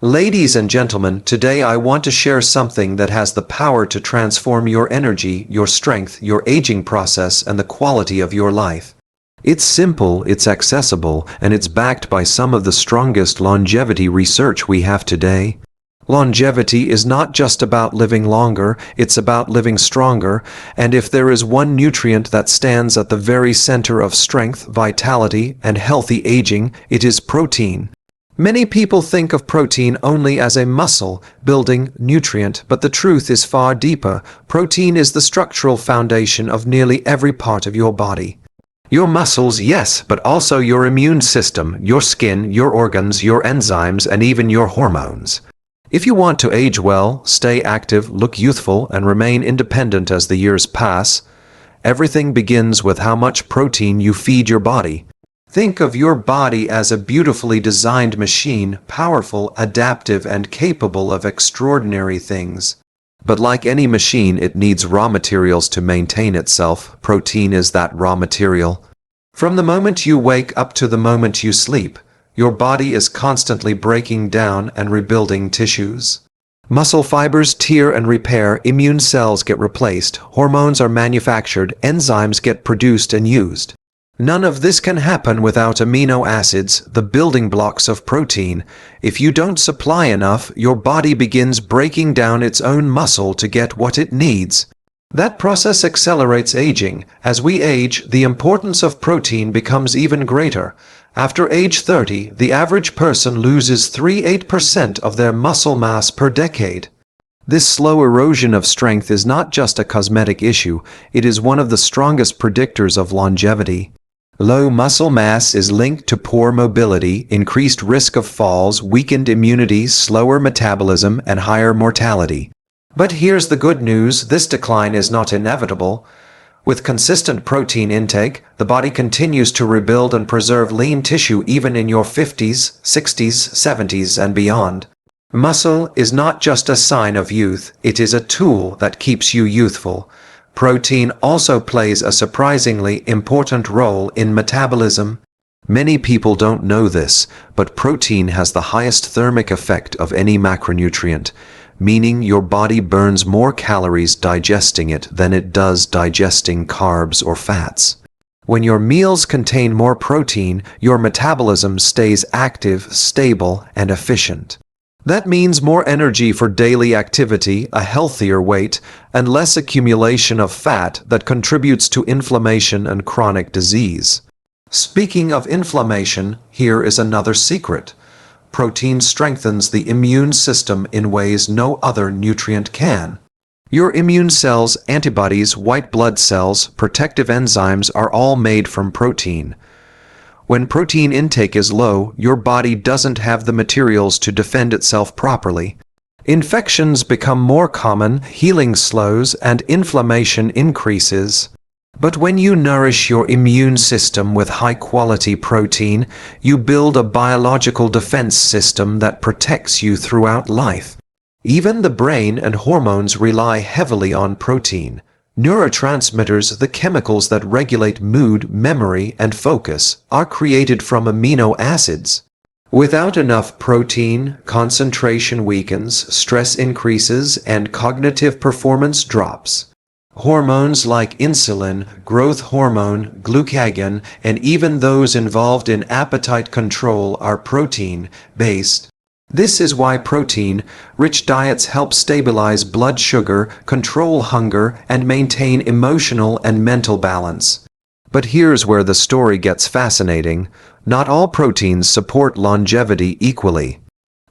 Ladies and gentlemen, today I want to share something that has the power to transform your energy, your strength, your aging process, and the quality of your life. It's simple, it's accessible, and it's backed by some of the strongest longevity research we have today. Longevity is not just about living longer, it's about living stronger, and if there is one nutrient that stands at the very center of strength, vitality, and healthy aging, it is protein. Many people think of protein only as a muscle-building nutrient, but the truth is far deeper. Protein is the structural foundation of nearly every part of your body. Your muscles, yes, but also your immune system, your skin, your organs, your enzymes, and even your hormones. If you want to age well, stay active, look youthful, and remain independent as the years pass, everything begins with how much protein you feed your body. Think of your body as a beautifully designed machine, powerful, adaptive, and capable of extraordinary things. But like any machine, it needs raw materials to maintain itself. Protein is that raw material. From the moment you wake up to the moment you sleep, your body is constantly breaking down and rebuilding tissues. Muscle fibers tear and repair, immune cells get replaced, hormones are manufactured, enzymes get produced and used. None of this can happen without amino acids, the building blocks of protein. If you don't supply enough, your body begins breaking down its own muscle to get what it needs. That process accelerates aging. As we age, the importance of protein becomes even greater. After age 30, the average person loses 3–8% of their muscle mass per decade. This slow erosion of strength is not just a cosmetic issue, it is one of the strongest predictors of longevity. Low muscle mass is linked to poor mobility, increased risk of falls, weakened immunity, slower metabolism, and higher mortality. But here's the good news, this decline is not inevitable. With consistent protein intake, the body continues to rebuild and preserve lean tissue even in your 50s, 60s, 70s, and beyond. Muscle is not just a sign of youth, it is a tool that keeps you youthful. Protein also plays a surprisingly important role in metabolism. Many people don't know this, but protein has the highest thermic effect of any macronutrient, meaning your body burns more calories digesting it than it does digesting carbs or fats. When your meals contain more protein, your metabolism stays active, stable, and efficient. That means more energy for daily activity, a healthier weight, and less accumulation of fat that contributes to inflammation and chronic disease. Speaking of inflammation, here is another secret. Protein strengthens the immune system in ways no other nutrient can. Your immune cells, antibodies, white blood cells, protective enzymes are all made from protein. When protein intake is low, your body doesn't have the materials to defend itself properly. Infections become more common, healing slows, and inflammation increases. But when you nourish your immune system with high-quality protein, you build a biological defense system that protects you throughout life. Even the brain and hormones rely heavily on protein. Neurotransmitters, the chemicals that regulate mood, memory, and focus, are created from amino acids. Without enough protein, concentration weakens, stress increases, and cognitive performance drops. Hormones like insulin, growth hormone, glucagon, and even those involved in appetite control are protein-based. This is why protein-rich diets help stabilize blood sugar, control hunger, and maintain emotional and mental balance. But here's where the story gets fascinating. Not all proteins support longevity equally.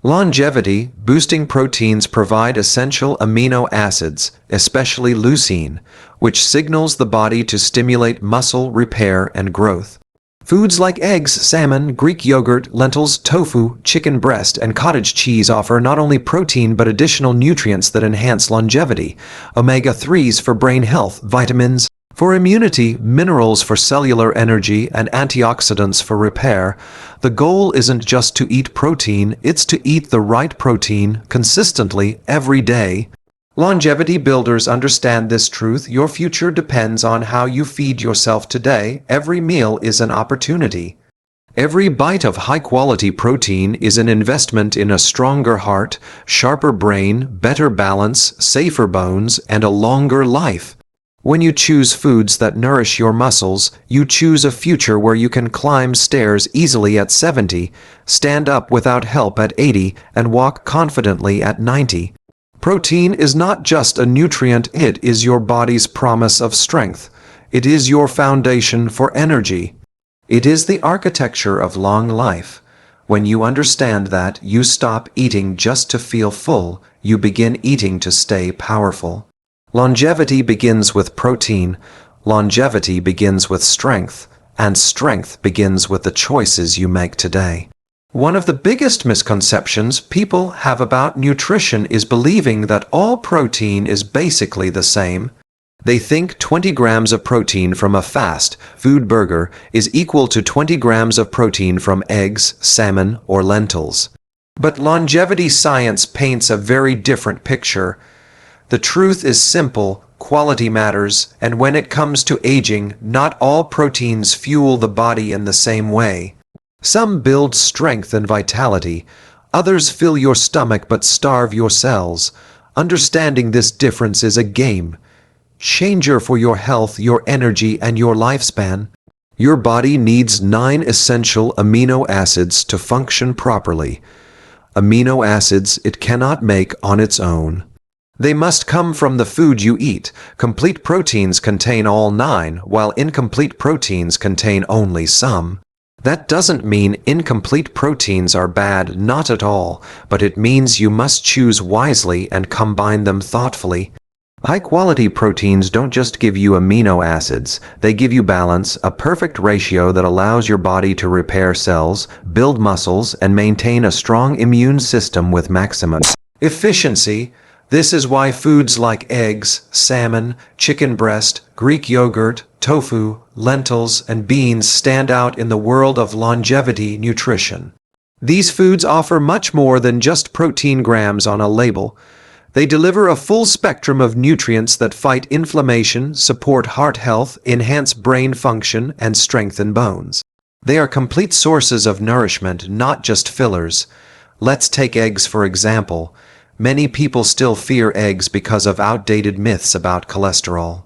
Longevity-boosting proteins provide essential amino acids, especially leucine, which signals the body to stimulate muscle repair and growth. Foods like eggs, salmon, Greek yogurt, lentils, tofu, chicken breast, and cottage cheese offer not only protein but additional nutrients that enhance longevity. Omega-3s for brain health, vitamins for immunity, minerals for cellular energy, and antioxidants for repair. The goal isn't just to eat protein, it's to eat the right protein consistently every day. Longevity builders understand this truth. Your future depends on how you feed yourself today. Every meal is an opportunity. Every bite of high-quality protein is an investment in a stronger heart, sharper brain, better balance, safer bones, and a longer life. When you choose foods that nourish your muscles, you choose a future where you can climb stairs easily at 70, stand up without help at 80, and walk confidently at 90. Protein is not just a nutrient, it is your body's promise of strength. It is your foundation for energy. It is the architecture of long life. When you understand that, you stop eating just to feel full, you begin eating to stay powerful. Longevity begins with protein, longevity begins with strength, and strength begins with the choices you make today. One of the biggest misconceptions people have about nutrition is believing that all protein is basically the same. They think 20 grams of protein from a fast food burger is equal to 20 grams of protein from eggs, salmon, or lentils. But longevity science paints a very different picture. The truth is simple, quality matters, and when it comes to aging, not all proteins fuel the body in the same way. Some build strength and vitality, others fill your stomach but starve your cells. Understanding this difference is a game changer for your health, your energy, and your lifespan. Your body needs 9 essential amino acids to function properly. Amino acids it cannot make on its own. They must come from the food you eat. Complete proteins contain all 9, while incomplete proteins contain only some. That doesn't mean incomplete proteins are bad, not at all, but it means you must choose wisely and combine them thoughtfully. High-quality proteins don't just give you amino acids, they give you balance, a perfect ratio that allows your body to repair cells, build muscles, and maintain a strong immune system with maximum efficiency. This is why foods like eggs, salmon, chicken breast, Greek yogurt, tofu, lentils, and beans stand out in the world of longevity nutrition. These foods offer much more than just protein grams on a label. They deliver a full spectrum of nutrients that fight inflammation, support heart health, enhance brain function, and strengthen bones. They are complete sources of nourishment, not just fillers. Let's take eggs for example. Many people still fear eggs because of outdated myths about cholesterol.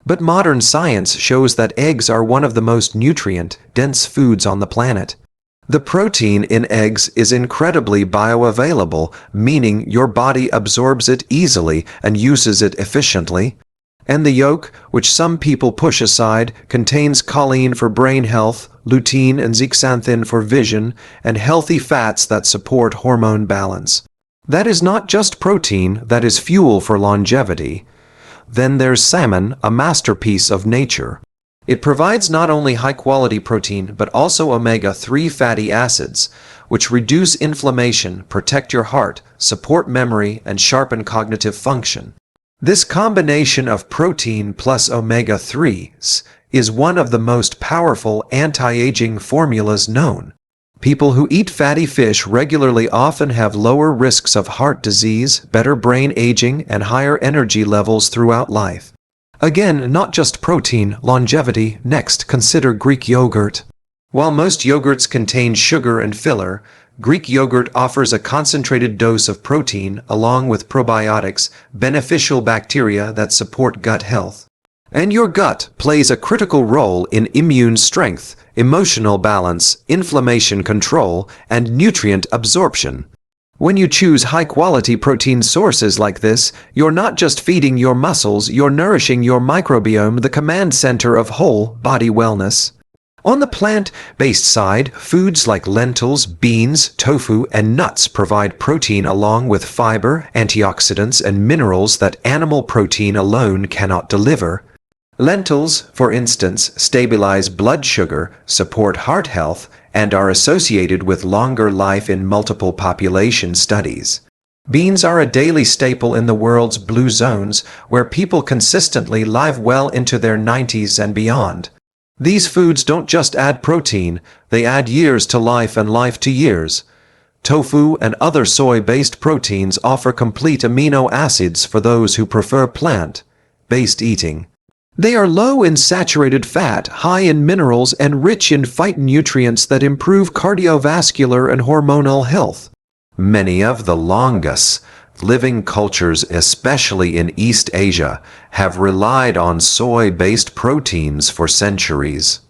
But modern science shows that eggs are one of the most nutrient-dense foods on the planet. The protein in eggs is incredibly bioavailable, meaning your body absorbs it easily and uses it efficiently. And the yolk, which some people push aside, contains choline for brain health, lutein and zeaxanthin for vision, and healthy fats that support hormone balance. That is not just protein, that is fuel for longevity. Then there's salmon, a masterpiece of nature. It provides not only high-quality protein, but also omega-3 fatty acids, which reduce inflammation, protect your heart, support memory, and sharpen cognitive function. This combination of protein plus omega-3s is one of the most powerful anti-aging formulas known. People who eat fatty fish regularly often have lower risks of heart disease, better brain aging, and higher energy levels throughout life. Again, not just protein, longevity. Next, consider Greek yogurt. While most yogurts contain sugar and filler, Greek yogurt offers a concentrated dose of protein along with probiotics, beneficial bacteria that support gut health. And your gut plays a critical role in immune strength, emotional balance, inflammation control, and nutrient absorption. When you choose high-quality protein sources like this, you're not just feeding your muscles, you're nourishing your microbiome, the command center of whole body wellness. On the plant-based side, foods like lentils, beans, tofu, and nuts provide protein along with fiber, antioxidants, and minerals that animal protein alone cannot deliver. Lentils, for instance, stabilize blood sugar, support heart health, and are associated with longer life in multiple population studies. Beans are a daily staple in the world's blue zones, where people consistently live well into their 90s and beyond. These foods don't just add protein, they add years to life and life to years. Tofu and other soy-based proteins offer complete amino acids for those who prefer plant-based eating. They are low in saturated fat, high in minerals, and rich in phytonutrients that improve cardiovascular and hormonal health. Many of the longest living cultures, especially in East Asia, have relied on soy-based proteins for centuries.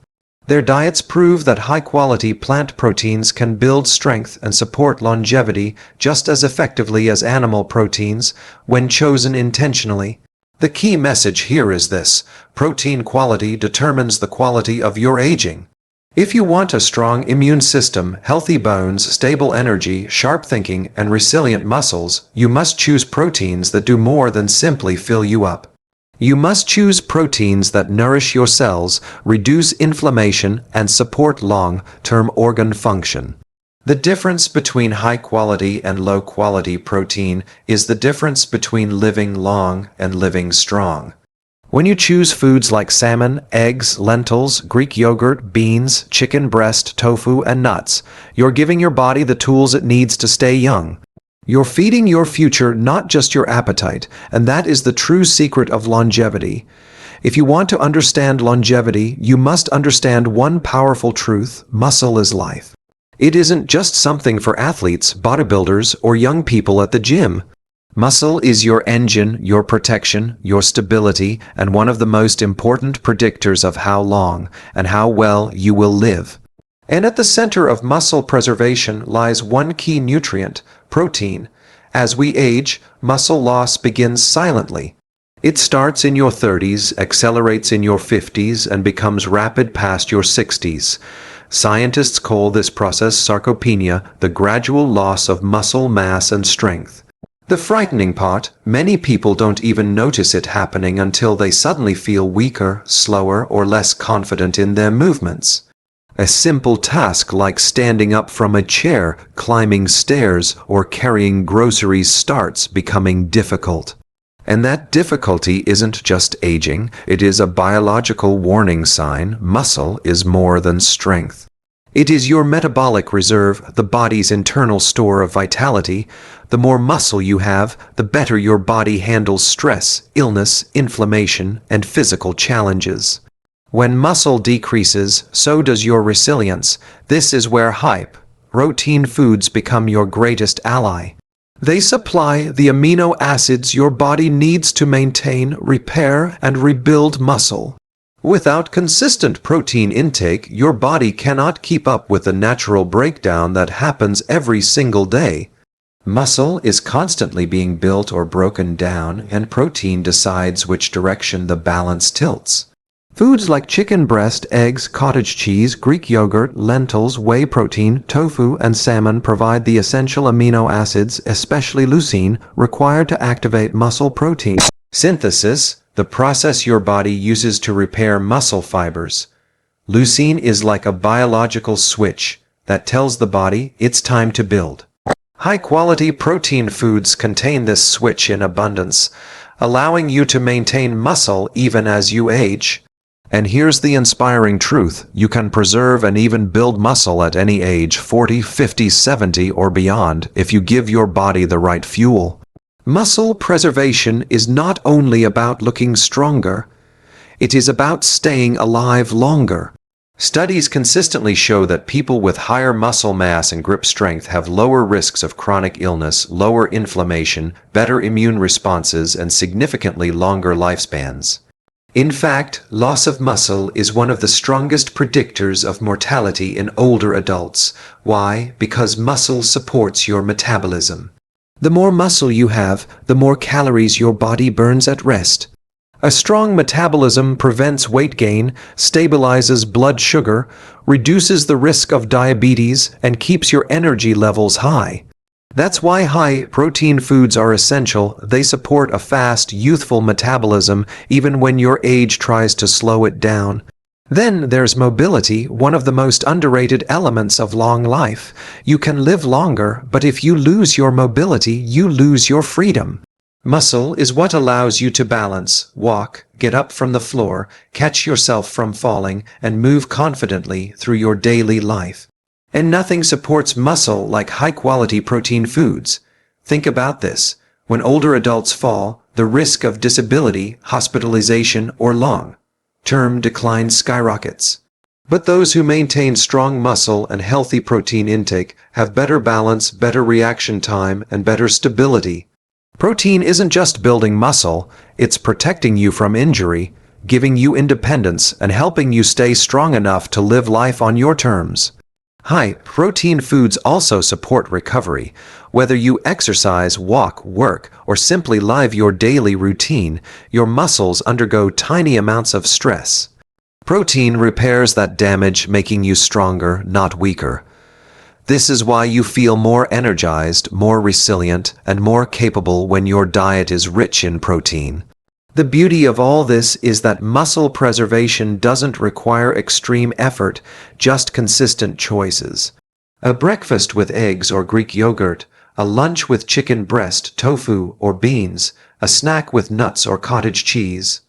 Their diets prove that high-quality plant proteins can build strength and support longevity just as effectively as animal proteins when chosen intentionally. The key message here is this: protein quality determines the quality of your aging. If you want a strong immune system, healthy bones, stable energy, sharp thinking, and resilient muscles, you must choose proteins that do more than simply fill you up. You must choose proteins that nourish your cells, reduce inflammation, and support long-term organ function. The difference between high-quality and low-quality protein is the difference between living long and living strong. When you choose foods like salmon, eggs, lentils, Greek yogurt, beans, chicken breast, tofu, and nuts, you're giving your body the tools it needs to stay young. You're feeding your future, not just your appetite, and that is the true secret of longevity. If you want to understand longevity, you must understand one powerful truth: muscle is life. It isn't just something for athletes, bodybuilders, or young people at the gym. Muscle is your engine, your protection, your stability, and one of the most important predictors of how long and how well you will live. And at the center of muscle preservation lies one key nutrient: protein. As we age, muscle loss begins silently. It starts in your 30s, accelerates in your 50s, and becomes rapid past your 60s. Scientists call this process sarcopenia, the gradual loss of muscle mass and strength. The frightening part: many people don't even notice it happening until they suddenly feel weaker, slower, or less confident in their movements. A simple task like standing up from a chair, climbing stairs, or carrying groceries starts becoming difficult. And that difficulty isn't just aging, it is a biological warning sign. Muscle is more than strength. It is your metabolic reserve, the body's internal store of vitality. The more muscle you have, the better your body handles stress, illness, inflammation, and physical challenges. When muscle decreases, so does your resilience. This is where high-protein foods become your greatest ally. They supply the amino acids your body needs to maintain, repair, and rebuild muscle. Without consistent protein intake, your body cannot keep up with the natural breakdown that happens every single day. Muscle is constantly being built or broken down, and protein decides which direction the balance tilts. Foods like chicken breast, eggs, cottage cheese, Greek yogurt, lentils, whey protein, tofu, and salmon provide the essential amino acids, especially leucine, required to activate muscle protein synthesis, the process your body uses to repair muscle fibers. Leucine is like a biological switch that tells the body it's time to build. High-quality protein foods contain this switch in abundance, allowing you to maintain muscle even as you age. And here's the inspiring truth: you can preserve and even build muscle at any age, 40, 50, 70, or beyond, if you give your body the right fuel. Muscle preservation is not only about looking stronger, it is about staying alive longer. Studies consistently show that people with higher muscle mass and grip strength have lower risks of chronic illness, lower inflammation, better immune responses, and significantly longer lifespans. In fact, loss of muscle is one of the strongest predictors of mortality in older adults. Why? Because muscle supports your metabolism. The more muscle you have, the more calories your body burns at rest. A strong metabolism prevents weight gain, stabilizes blood sugar, reduces the risk of diabetes, and keeps your energy levels high. That's why high-protein foods are essential. They support a fast, youthful metabolism even when your age tries to slow it down. Then there's mobility, one of the most underrated elements of long life. You can live longer, but if you lose your mobility, you lose your freedom. Muscle is what allows you to balance, walk, get up from the floor, catch yourself from falling, and move confidently through your daily life. And nothing supports muscle like high-quality protein foods. Think about this. When older adults fall, the risk of disability, hospitalization, or long-term decline skyrockets. But those who maintain strong muscle and healthy protein intake have better balance, better reaction time, and better stability. Protein isn't just building muscle, it's protecting you from injury, giving you independence, and helping you stay strong enough to live life on your terms. High-protein foods also support recovery. Whether you exercise, walk, work, or simply live your daily routine, your muscles undergo tiny amounts of stress. Protein repairs that damage, making you stronger, not weaker. This is why you feel more energized, more resilient, and more capable when your diet is rich in protein. The beauty of all this is that muscle preservation doesn't require extreme effort, just consistent choices. A breakfast with eggs or Greek yogurt, a lunch with chicken breast, tofu, or beans, a snack with nuts or cottage cheese,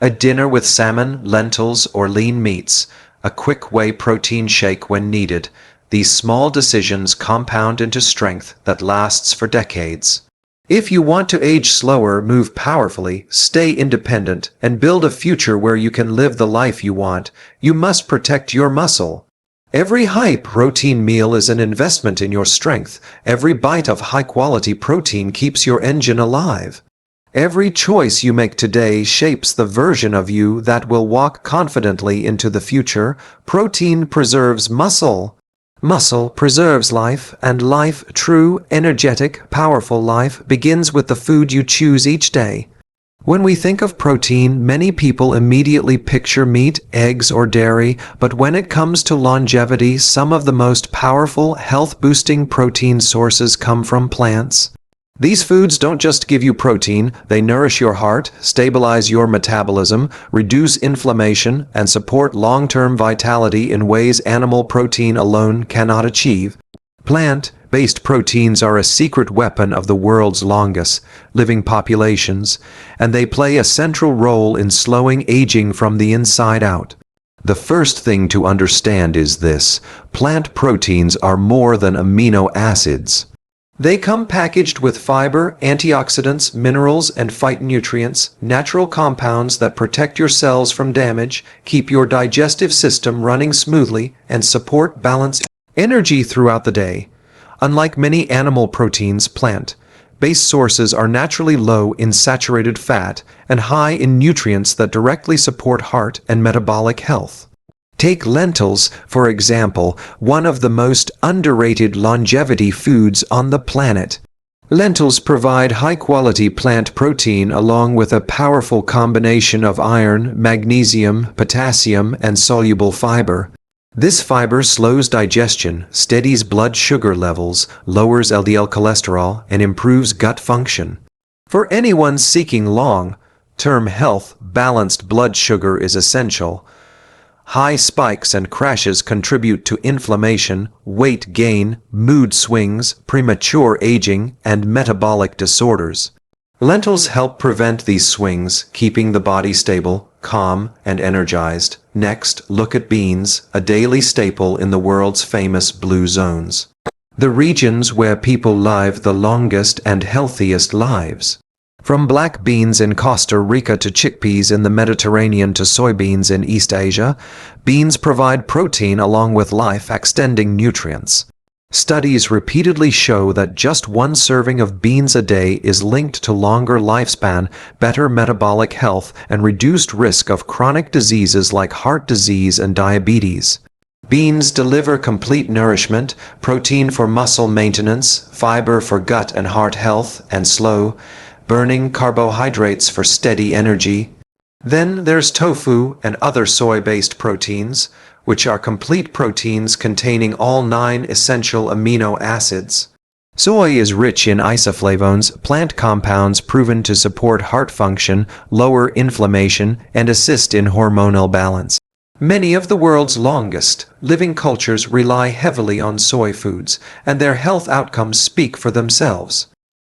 a dinner with salmon, lentils, or lean meats, a quick whey protein shake when needed. These small decisions compound into strength that lasts for decades. If you want to age slower, move powerfully, stay independent, and build a future where you can live the life you want, you must protect your muscle. Every high-protein meal is an investment in your strength. Every bite of high-quality protein keeps your engine alive. Every choice you make today shapes the version of you that will walk confidently into the future. Protein preserves muscle. Muscle preserves life, and life, true, energetic, powerful life, begins with the food you choose each day. When we think of protein, many people immediately picture meat, eggs, or dairy, but when it comes to longevity, some of the most powerful, health-boosting protein sources come from plants. These foods don't just give you protein, they nourish your heart, stabilize your metabolism, reduce inflammation, and support long-term vitality in ways animal protein alone cannot achieve. Plant-based proteins are a secret weapon of the world's longest living populations, and they play a central role in slowing aging from the inside out. The first thing to understand is this: plant proteins are more than amino acids. They come packaged with fiber, antioxidants, minerals, and phytonutrients, natural compounds that protect your cells from damage, keep your digestive system running smoothly, and support balanced energy throughout the day. Unlike many animal proteins, plant-based sources are naturally low in saturated fat and high in nutrients that directly support heart and metabolic health. Take lentils, for example, one of the most underrated longevity foods on the planet. Lentils provide high-quality plant protein along with a powerful combination of iron, magnesium, potassium, and soluble fiber. This fiber slows digestion, steadies blood sugar levels, lowers LDL cholesterol, and improves gut function. For anyone seeking long-term health, balanced blood sugar is essential. High spikes and crashes contribute to inflammation, weight gain, mood swings, premature aging, and metabolic disorders. Lentils help prevent these swings, keeping the body stable, calm, and energized. Next, look at beans, a daily staple in the world's famous blue zones. The regions where people live the longest and healthiest lives. From black beans in Costa Rica to chickpeas in the Mediterranean to soybeans in East Asia, beans provide protein along with life-extending nutrients. Studies repeatedly show that just one serving of beans a day is linked to longer lifespan, better metabolic health, and reduced risk of chronic diseases like heart disease and diabetes. Beans deliver complete nourishment, protein for muscle maintenance, fiber for gut and heart health, and slow-burning carbohydrates for steady energy. Then there's tofu and other soy-based proteins, which are complete proteins containing all 9 essential amino acids. Soy is rich in isoflavones, plant compounds proven to support heart function, lower inflammation, and assist in hormonal balance. Many of the world's longest living cultures rely heavily on soy foods, and their health outcomes speak for themselves.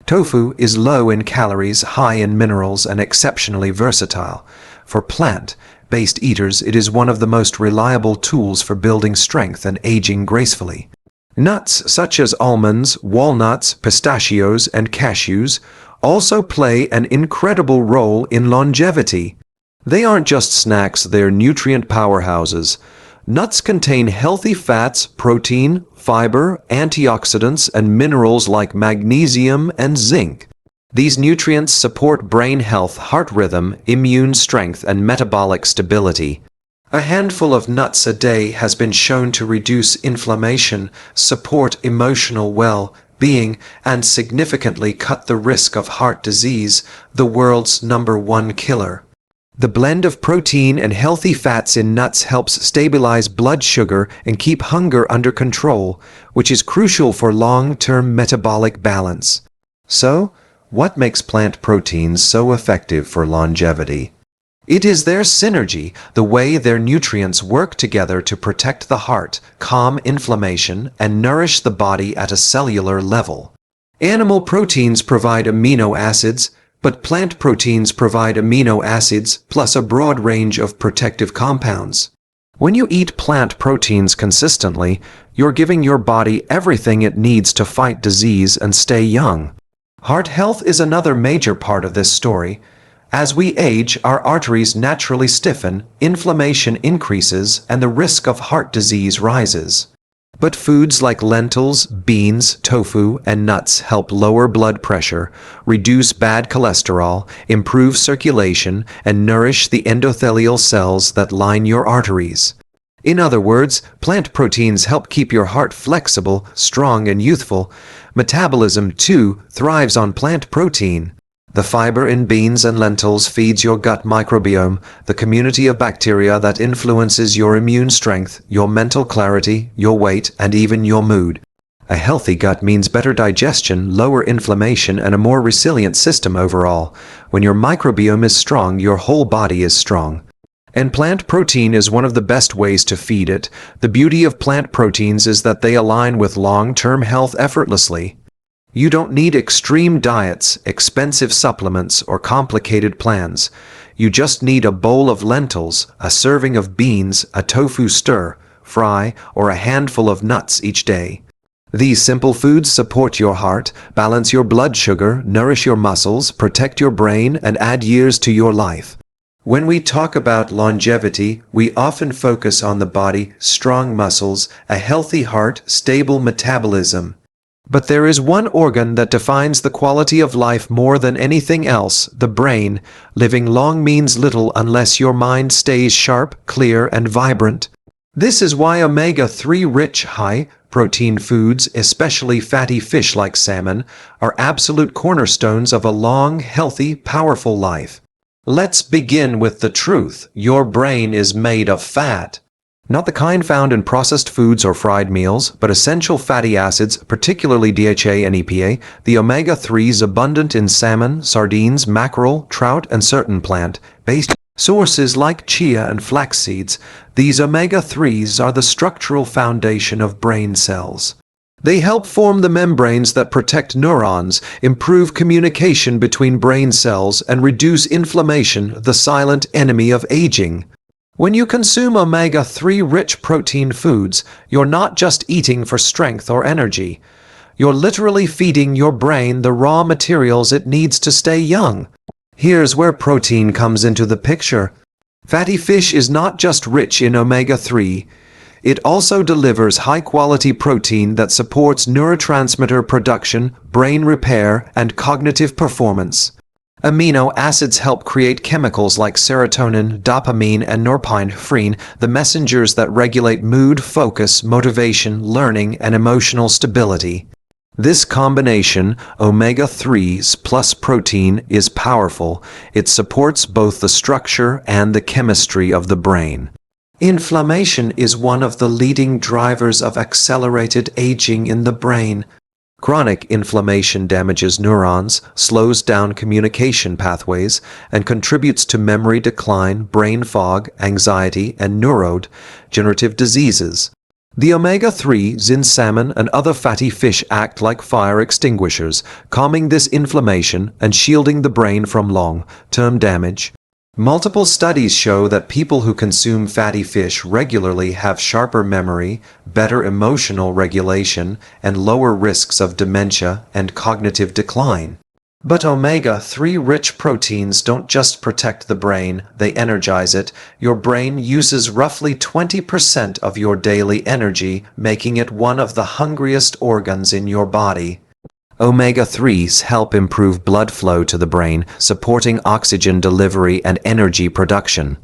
Tofu is low in calories, high in minerals, and exceptionally versatile. For plant-based eaters, it is one of the most reliable tools for building strength and aging gracefully. Nuts such as almonds, walnuts, pistachios, and cashews also play an incredible role in longevity. They aren't just snacks, they're nutrient powerhouses. Nuts contain healthy fats, protein, fiber, antioxidants, and minerals like magnesium and zinc. These nutrients support brain health, heart rhythm, immune strength, and metabolic stability. A handful of nuts a day has been shown to reduce inflammation, support emotional well-being, and significantly cut the risk of heart disease, the world's #1 killer. The blend of protein and healthy fats in nuts helps stabilize blood sugar and keep hunger under control, which is crucial for long-term metabolic balance. So, what makes plant proteins so effective for longevity? It is their synergy, the way their nutrients work together to protect the heart, calm inflammation, and nourish the body at a cellular level. Animal proteins provide amino acids, but plant proteins provide amino acids plus a broad range of protective compounds. When you eat plant proteins consistently, you're giving your body everything it needs to fight disease and stay young. Heart health is another major part of this story. As we age, our arteries naturally stiffen, inflammation increases, and the risk of heart disease rises. But foods like lentils, beans, tofu, and nuts help lower blood pressure, reduce bad cholesterol, improve circulation, and nourish the endothelial cells that line your arteries. In other words, plant proteins help keep your heart flexible, strong, and youthful. Metabolism, too, thrives on plant protein. The fiber in beans and lentils feeds your gut microbiome, the community of bacteria that influences your immune strength, your mental clarity, your weight, and even your mood. A healthy gut means better digestion, lower inflammation, and a more resilient system overall. When your microbiome is strong, your whole body is strong. And plant protein is one of the best ways to feed it. The beauty of plant proteins is that they align with long-term health effortlessly. You don't need extreme diets, expensive supplements, or complicated plans. You just need a bowl of lentils, a serving of beans, a tofu stir, fry, or a handful of nuts each day. These simple foods support your heart, balance your blood sugar, nourish your muscles, protect your brain, and add years to your life. When we talk about longevity, we often focus on the body, strong muscles, a healthy heart, stable metabolism. But there is one organ that defines the quality of life more than anything else, the brain. Living long means little unless your mind stays sharp, clear, and vibrant. This is why omega-3 rich, high-protein foods, especially fatty fish like salmon, are absolute cornerstones of a long, healthy, powerful life. Let's begin with the truth. Your brain is made of fat. Not the kind found in processed foods or fried meals, but essential fatty acids, particularly DHA and EPA, the omega-3s abundant in salmon, sardines, mackerel, trout, and certain plant-based sources like chia and flax seeds. These omega-3s are the structural foundation of brain cells. They help form the membranes that protect neurons, improve communication between brain cells, and reduce inflammation, the silent enemy of aging. When you consume omega-3 rich protein foods, you're not just eating for strength or energy. You're literally feeding your brain the raw materials it needs to stay young. Here's where protein comes into the picture. Fatty fish is not just rich in omega-3. It also delivers high-quality protein that supports neurotransmitter production, brain repair, and cognitive performance. Amino acids help create chemicals like serotonin, dopamine, and norepinephrine, the messengers that regulate mood, focus, motivation, learning, and emotional stability. This combination, omega-3s plus protein, is powerful. It supports both the structure and the chemistry of the brain. Inflammation is one of the leading drivers of accelerated aging in the brain. Chronic inflammation damages neurons, slows down communication pathways, and contributes to memory decline, brain fog, anxiety, and neurodegenerative diseases. The omega-3s in salmon and other fatty fish act like fire extinguishers, calming this inflammation and shielding the brain from long-term damage. Multiple studies show that people who consume fatty fish regularly have sharper memory, better emotional regulation, and lower risks of dementia and cognitive decline. But omega-3 rich proteins don't just protect the brain, they energize it. Your brain uses roughly 20% of your daily energy, making it one of the hungriest organs in your body. Omega-3s help improve blood flow to the brain, supporting oxygen delivery and energy production.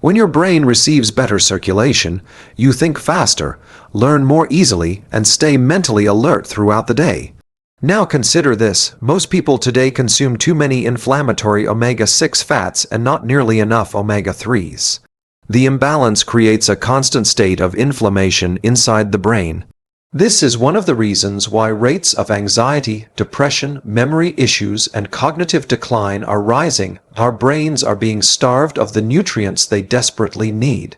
When your brain receives better circulation, you think faster, learn more easily, and stay mentally alert throughout the day. Now consider this: most people today consume too many inflammatory omega-6 fats and not nearly enough omega-3s. The imbalance creates a constant state of inflammation inside the brain. This is one of the reasons why rates of anxiety, depression, memory issues, and cognitive decline are rising. Our brains are being starved of the nutrients they desperately need.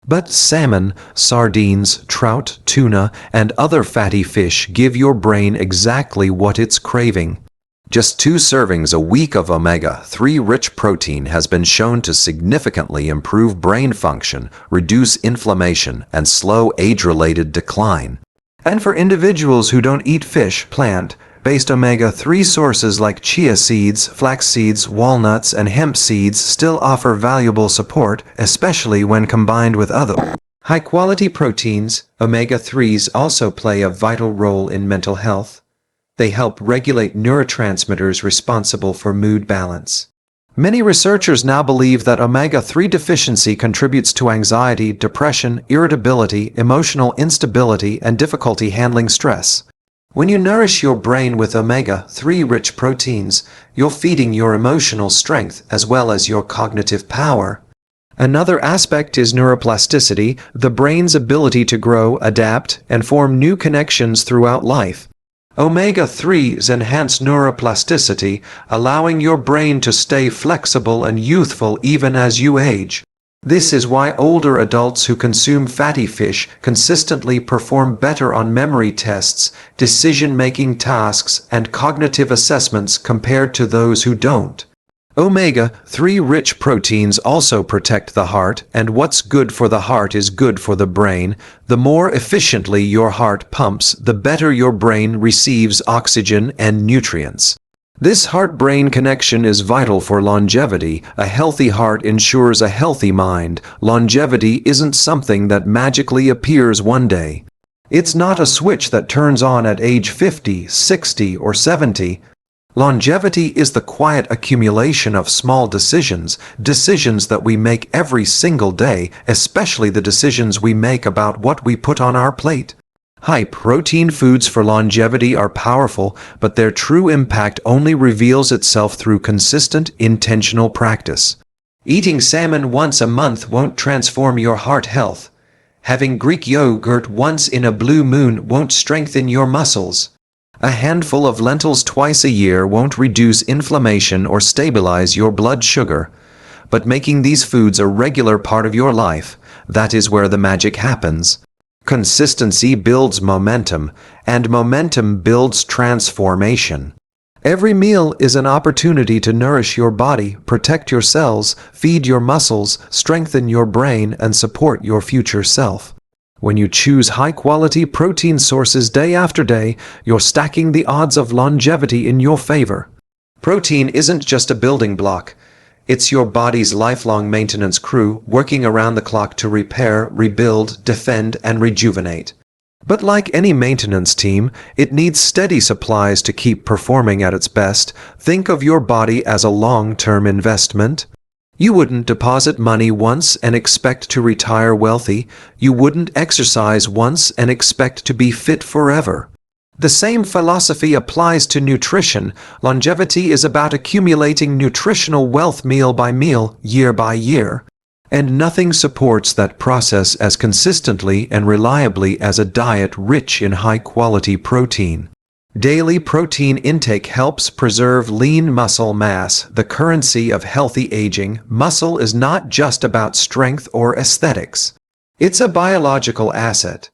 But salmon, sardines, trout, tuna, and other fatty fish give your brain exactly what it's craving. Just 2 servings a week of omega-3 rich protein has been shown to significantly improve brain function, reduce inflammation, and slow age-related decline. And for individuals who don't eat fish, plant-based omega-3 sources like chia seeds, flax seeds, walnuts, and hemp seeds still offer valuable support, especially when combined with other high-quality proteins. Omega-3s also play a vital role in mental health. They help regulate neurotransmitters responsible for mood balance. Many researchers now believe that omega-3 deficiency contributes to anxiety, depression, irritability, emotional instability, and difficulty handling stress. When you nourish your brain with omega-3 rich proteins, you're feeding your emotional strength as well as your cognitive power. Another aspect is neuroplasticity, the brain's ability to grow, adapt, and form new connections throughout life. Omega-3s enhance neuroplasticity, allowing your brain to stay flexible and youthful even as you age. This is why older adults who consume fatty fish consistently perform better on memory tests, decision-making tasks, and cognitive assessments compared to those who don't. Omega-3 rich proteins also protect the heart, and what's good for the heart is good for the brain. The more efficiently your heart pumps, the better your brain receives oxygen and nutrients. This heart-brain connection is vital for longevity. A healthy heart ensures a healthy mind. Longevity isn't something that magically appears one day. It's not a switch that turns on at age 50, 60, or 70. Longevity is the quiet accumulation of small decisions that we make every single day, especially the decisions we make about what we put on our plate. High-protein foods for longevity are powerful, but their true impact only reveals itself through consistent, intentional practice. Eating salmon once a month won't transform your heart health. Having Greek yogurt once in a blue moon won't strengthen your muscles. A handful of lentils twice a year won't reduce inflammation or stabilize your blood sugar. But making these foods a regular part of your life, that is where the magic happens. Consistency builds momentum, and momentum builds transformation. Every meal is an opportunity to nourish your body, protect your cells, feed your muscles, strengthen your brain, and support your future self. When you choose high-quality protein sources day after day, you're stacking the odds of longevity in your favor. Protein isn't just a building block. It's your body's lifelong maintenance crew working around the clock to repair, rebuild, defend, and rejuvenate. But like any maintenance team, it needs steady supplies to keep performing at its best. Think of your body as a long-term investment. You wouldn't deposit money once and expect to retire wealthy. You wouldn't exercise once and expect to be fit forever. The same philosophy applies to nutrition. Longevity is about accumulating nutritional wealth meal by meal, year by year. And nothing supports that process as consistently and reliably as a diet rich in high-quality protein. Daily protein intake helps preserve lean muscle mass, the currency of healthy aging. Muscle is not just about strength or aesthetics. It's a biological asset.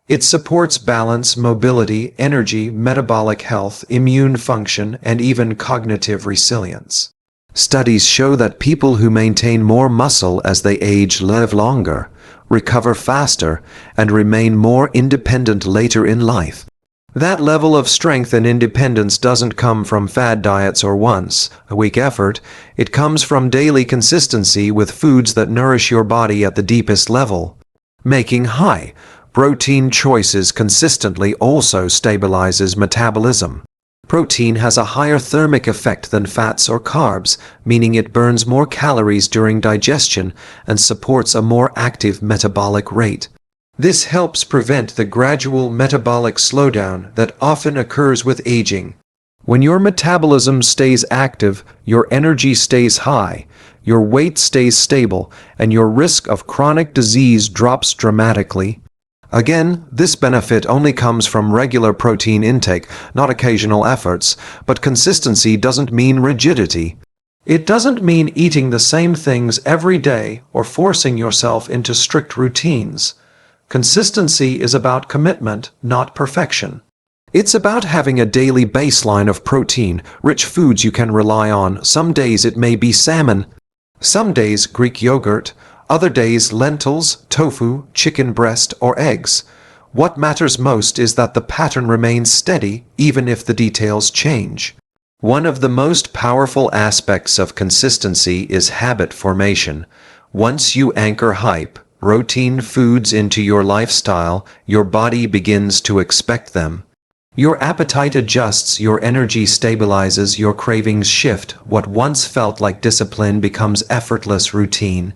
It supports balance, mobility, energy, metabolic health, immune function, and even cognitive resilience. Studies show that people who maintain more muscle as they age live longer, recover faster, and remain more independent later in life. That level of strength and independence doesn't come from fad diets or once-a-week effort. It comes from daily consistency with foods that nourish your body at the deepest level. Making high-protein choices consistently also stabilizes metabolism. Protein has a higher thermic effect than fats or carbs, meaning it burns more calories during digestion and supports a more active metabolic rate. This helps prevent the gradual metabolic slowdown that often occurs with aging. When your metabolism stays active, your energy stays high, your weight stays stable, and your risk of chronic disease drops dramatically. Again, this benefit only comes from regular protein intake, not occasional efforts, but consistency doesn't mean rigidity. It doesn't mean eating the same things every day or forcing yourself into strict routines. Consistency is about commitment, not perfection. It's about having a daily baseline of protein, rich foods you can rely on. Some days it may be salmon, some days Greek yogurt, other days lentils, tofu, chicken breast, or eggs. What matters most is that the pattern remains steady, even if the details change. One of the most powerful aspects of consistency is habit formation. Once you anchor routine foods into your lifestyle, your body begins to expect them. Your appetite adjusts, your energy stabilizes, your cravings shift. What once felt like discipline becomes effortless routine.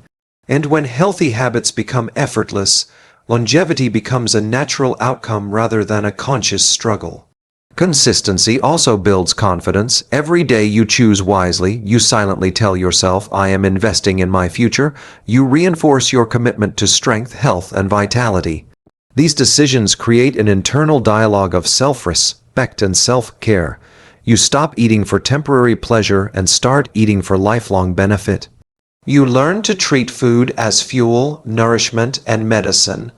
And when healthy habits become effortless, longevity becomes a natural outcome rather than a conscious struggle. Consistency also builds confidence. Every day you choose wisely, you silently tell yourself, I am investing in my future. You reinforce your commitment to strength, health, and vitality. These decisions create an internal dialogue of self-respect and self-care. You stop eating for temporary pleasure and start eating for lifelong benefit. You learn to treat food as fuel, nourishment, and medicine.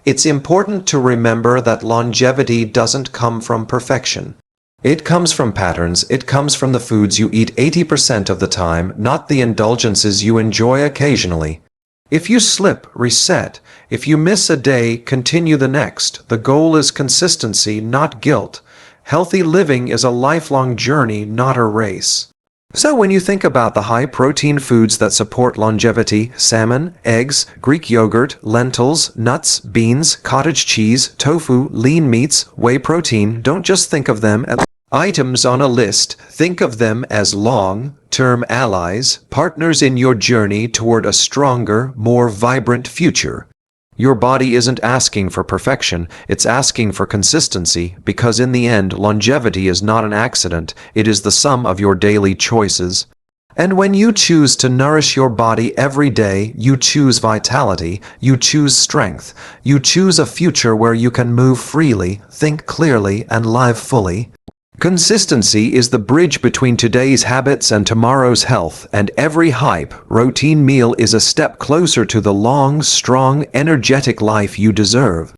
It's important to remember that longevity doesn't come from perfection. It comes from patterns. It comes from the foods you eat 80% of the time, not the indulgences you enjoy occasionally. If you slip, reset. If you miss a day, continue the next. The goal is consistency, not guilt. Healthy living is a lifelong journey, not a race. So when you think about the high-protein foods that support longevity, salmon, eggs, Greek yogurt, lentils, nuts, beans, cottage cheese, tofu, lean meats, whey protein, don't just think of them as items on a list. Think of them as long-term allies, partners in your journey toward a stronger, more vibrant future. Your body isn't asking for perfection, it's asking for consistency, because in the end, longevity is not an accident, it is the sum of your daily choices. And when you choose to nourish your body every day, you choose vitality, you choose strength, you choose a future where you can move freely, think clearly, and live fully. Consistency is the bridge between today's habits and tomorrow's health, and every routine meal is a step closer to the long, strong, energetic life you deserve.